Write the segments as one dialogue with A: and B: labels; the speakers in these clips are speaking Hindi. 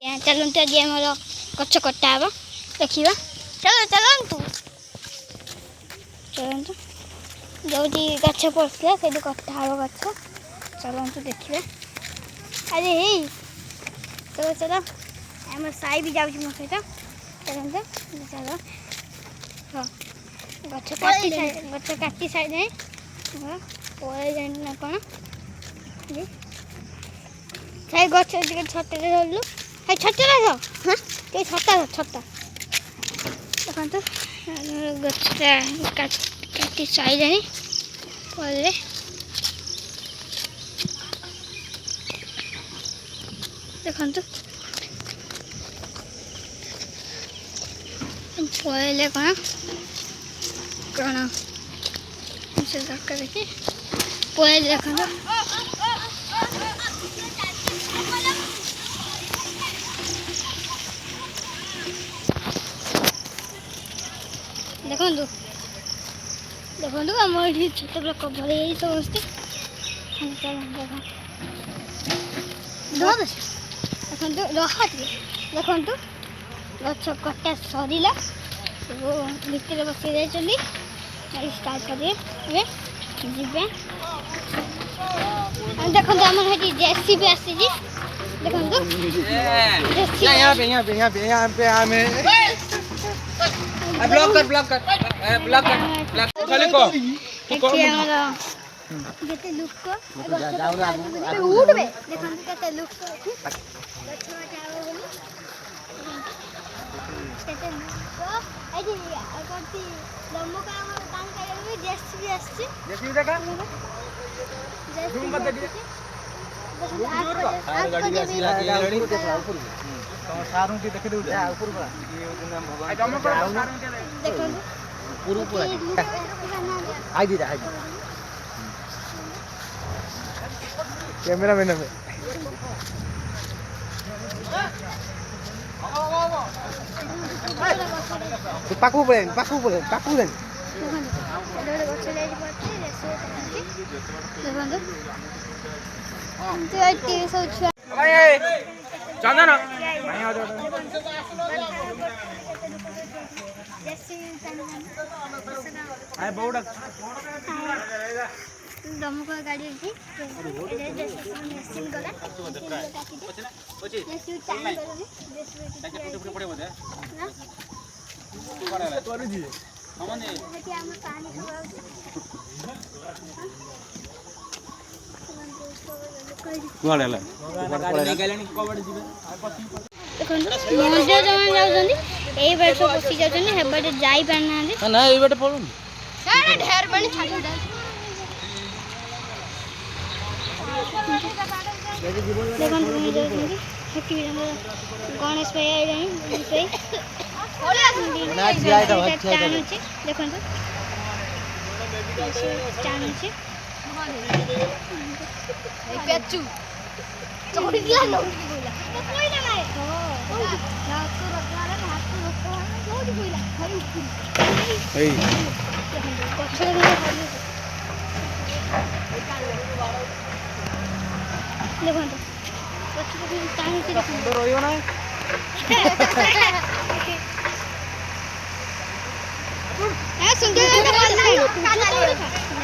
A: चलते आज आमर गच कटा हे देखा चलो चलतु चलतु जो गछ पड़ता से कटा हे गछ चलतु देखिए अरे हे चलो चलो आम साई भी जाऊँ मो सहित चलते चलो हाँ गछ काटी सारे पड़े ना कौन से गछ छटे धरलु छटा हाँ छटा छटा देखो गछटा काटी सारे पड़े देखो पड़े कौन कौन से दरकार देखिए पड़े देखो देखो देखो आम ये छोट पूरा कभर है समस्ते देखो गछ कटा सरला भितर बसई जाइए स्टार्ट करेंगे जीवे देखो आम जेसीबी आसी देखो
B: ब्लॉक कर खाली को
A: केते लुक को उठबे देखन केते लुक को गछ जावे बोली केते लुक को आई जे करती लम्बो का हम काम करे जेसीबी आसी
B: जेसीबी देखा जूम मत दे आ गाड़ी आसी गाड़ी तो सारू की देख दे ऊपर का ये दिन भगवान जम पर सारू के
A: देखो
B: पूरा पूरा आई दी कैमरा मैन में तो पाकू पड़े देखो चंदन आए बोर्ड
A: दमक गाड़ी अच्छी मशीन गला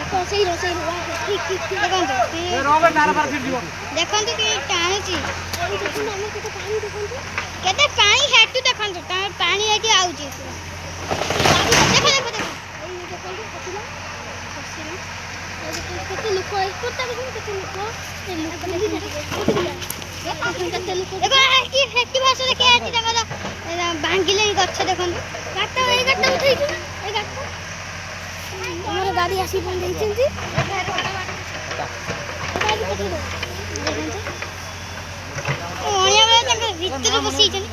A: पशि गणेश देखो भांगिले गछ देखो गाड़ी आसी भितर बसी देखो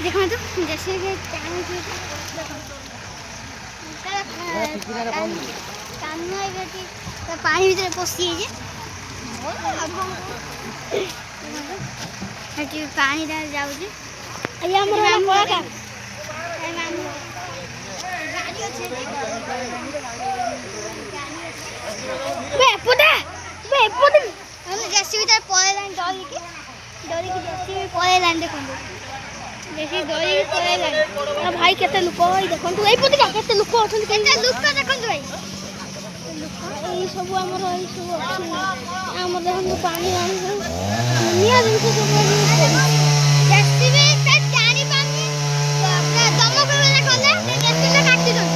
A: देखो तो जैसे कि पानी भीतर पशि पानी जाऊँगी जेसीबी तार पळेलानी डरिकी पळेलानी देखंतु देखि डरिकी पळेलानी भाई केते लोक भाई देखंतु एई पतिका केते लोक अछन केते लोक देखंतु भाई एई सब हमर एई सब अछि हमर देखंतु पानी आनी दुनिया जिंस सब जेसीबी से पानी पानी पूरा दमक वाला खले जेसीबी काटी दो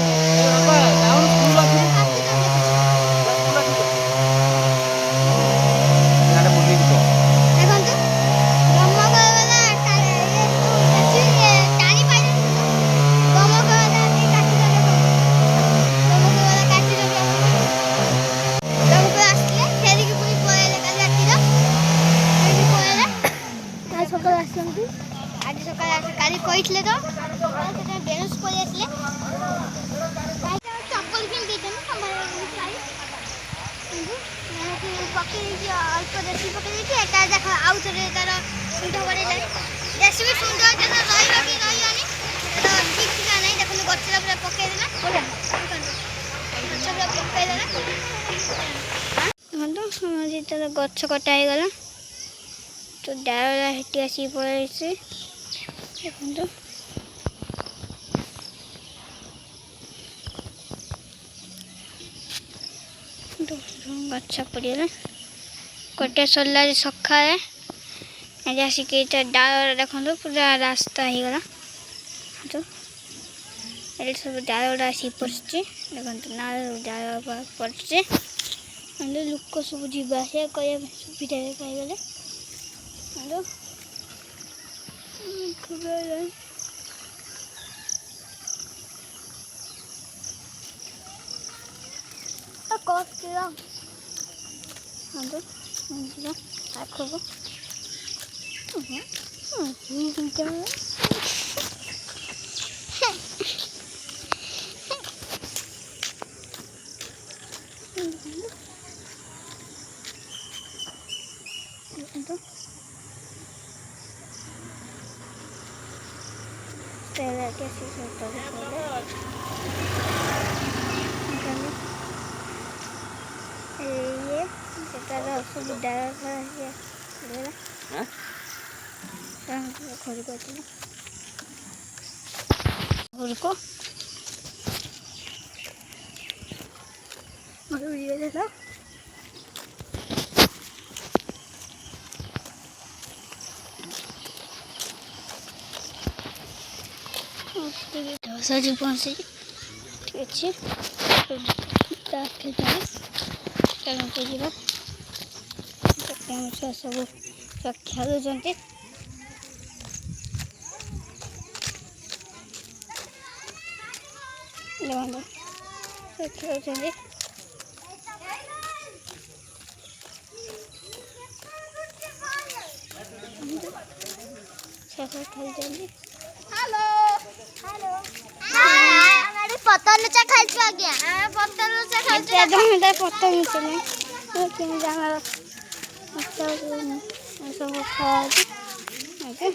A: आज सकाळ काली कहितले तो सेटा बेनुस पळि आसले चप्पल किन देते ना संभाल पके अल्प देसी पके एटा देख आउ थरे तार सुंदर बड़े देसी भी सुंदर जन रहिबा कि रहियानी तो ठीक ठिका नहीं देखो गछला पूरा पके देना गछला पके देना तो जी तो गछ कटा हे गला तो डाला हेटी आसी पड़े देखो गच्छा पड़गला कटे सरला सखा आज आसिक डाल देखो पूरा रास्ता हो गला तो ये सब डाल आसी पड़े देखो ना डाल पड़े लोक सब जावा कह सुविधा पाईगले सजी पहुँचे ठीक अच्छे सब खेलुंट खेल पतल चा खाइछु आज्ञा पतल चा खाइछु जमे पतल मिसले केन जाना अच्छा सब खा ओके